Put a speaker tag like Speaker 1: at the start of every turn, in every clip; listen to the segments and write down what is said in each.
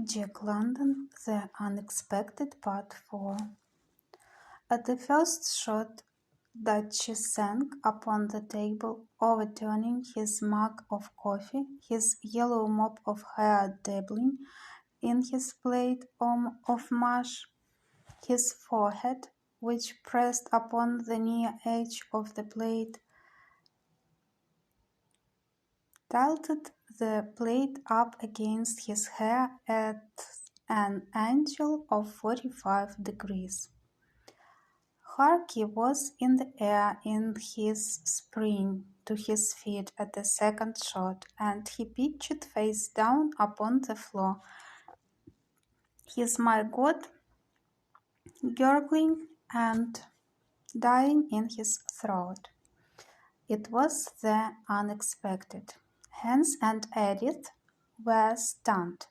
Speaker 1: Jack London, The Unexpected Part 4. At the first shot, Duchess sank upon the table, overturning his mug of coffee, his yellow mop of hair dabbling in his plate of mush, his forehead, which pressed upon the near edge of the plate, tilted the plate up against his hair at an angle of 45 degrees. Harky was in the air in his spring to his feet at the second shot, and he pitched face down upon the floor, his "My God" gurgling and dying in his throat. It was the unexpected. Hans and Edith were stunned.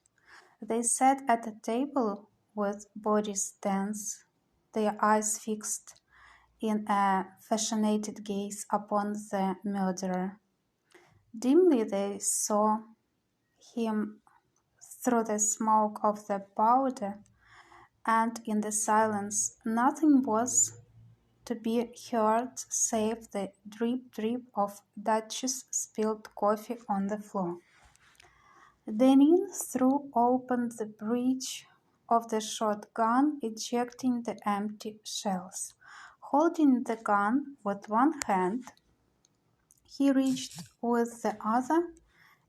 Speaker 1: They sat at a table with bodies tense, their eyes fixed in a fascinated gaze upon the murderer. Dimly they saw him through the smoke of the powder, and in the silence nothing was to be heard save the drip of Duchess' spilled coffee on the floor. Deneen threw open the breech of the shotgun, ejecting the empty shells. Holding the gun with one hand, he reached with the other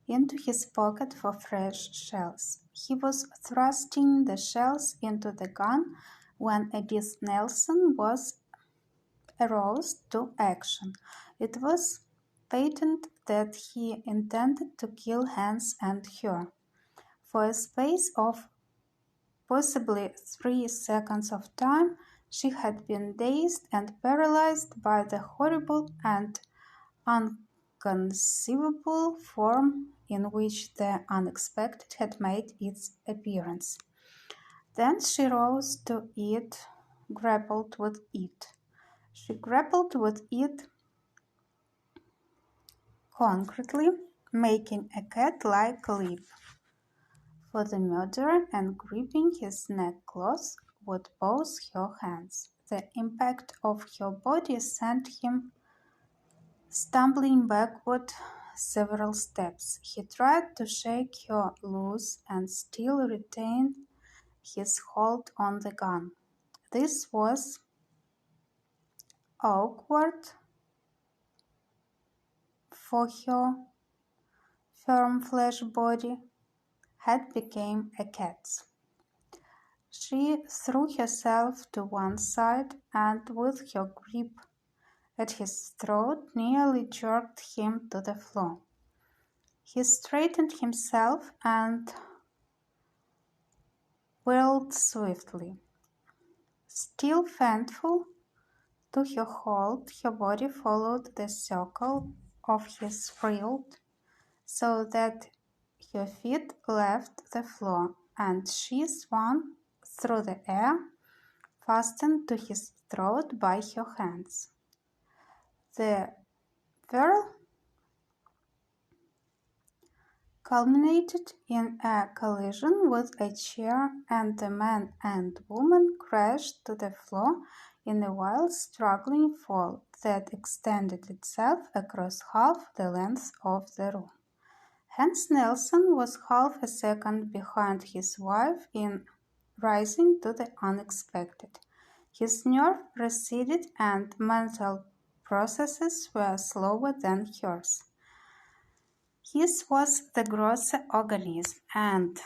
Speaker 1: into his pocket for fresh shells. He was thrusting the shells into the gun when Edith Nelson was aroused to action. It was patent that he intended to kill Hans and her. For a space of possibly 3 seconds of time, she had been dazed and paralyzed by the horrible and inconceivable form in which the unexpected had made its appearance. Then she rose to it, grappled with it. She grappled with it concretely, making a cat-like leap for the murderer and gripping his neck close with both her hands. The impact of her body sent him stumbling backward several steps. He tried to shake her loose and still retained his hold on the gun. This was awkward, for her firm flesh body had become a cat's. She threw herself to one side and with her grip at his throat nearly jerked him to the floor. He straightened himself and whirled swiftly. Still faithful to her hold, her body followed the circle of his throat so that her feet left the floor, and she swung through the air, fastened to his throat by her hands. The whirl culminated in a collision with a chair, and the man and woman crashed to the floor in a wild struggling fall that extended itself across half the length of the room. Hans Nelson was half a second behind his wife in rising to the unexpected. His nerve receded and mental processes were slower than hers. His was the grosser organism, and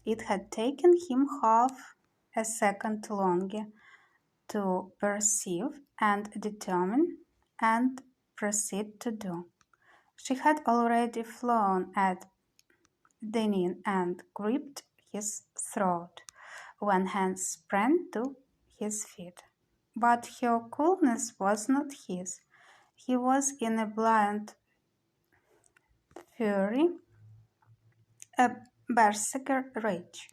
Speaker 1: it had taken him half a second longer to perceive and determine and proceed to do. She had already flown at Deneen and gripped his throat when Hans sprang to his feet. But her coolness was not his. He was in a blind fury, a berserker rage.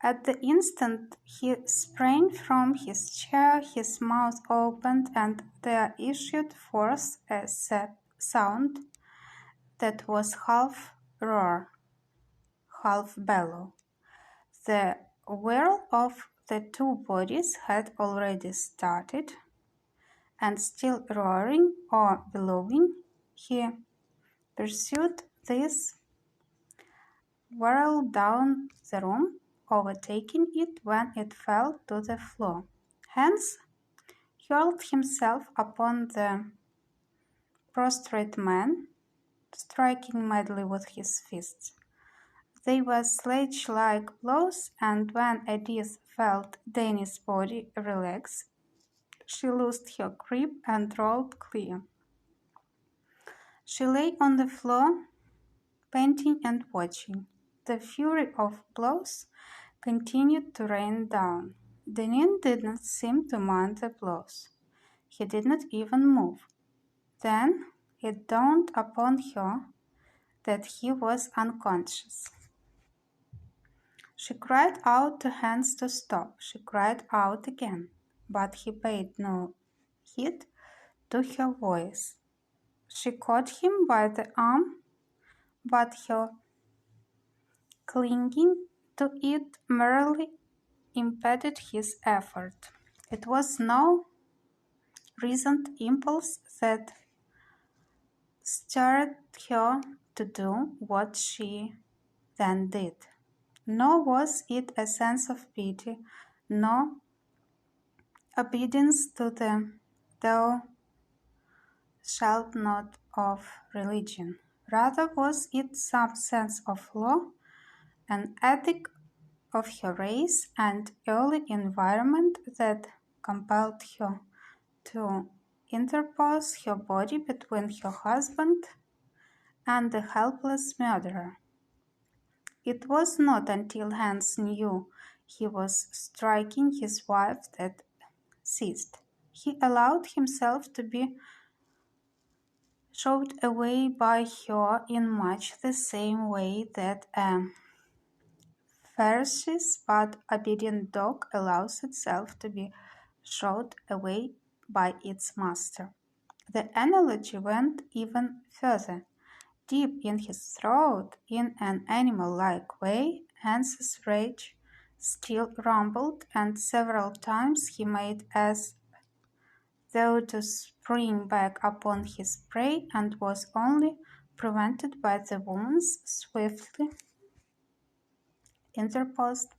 Speaker 1: At the instant he sprang from his chair, his mouth opened, and there issued forth a sound that was half roar, half bellow. The whirl of the two bodies had already started, and still roaring or bellowing, he pursued this whirl down the room, overtaking it when it fell to the floor. Hans hurled himself upon the prostrate man, striking madly with his fists. They were sledge-like blows, and when Edith felt Danny's body relax, she loosed her grip and rolled clear. She lay on the floor, panting and watching. The fury of blows continued to rain down. Danny did not seem to mind the blows. He did not even move. Then it dawned upon her that he was unconscious. She cried out to Hans to stop. She cried out again, but he paid no heed to her voice. She caught him by the arm, but her clinging to it merely impeded his effort. It was no reasoned impulse that stirred her to do what she then did. Nor was it a sense of pity, nor obedience to the thou shalt not of religion. Rather was it some sense of law, an ethic of her race and early environment that compelled her to interpose her body between her husband and the helpless murderer. It was not until Hans knew he was striking his wife that ceased. He allowed himself to be shoved away by her in much the same way that a ferocious but obedient dog allows itself to be shoved away by its master. The analogy went even further. Deep in his throat, in an animal-like way, Hans's rage still rumbled, and several times he made as though to spring back upon his prey, and was only prevented by the woman's swiftly interposed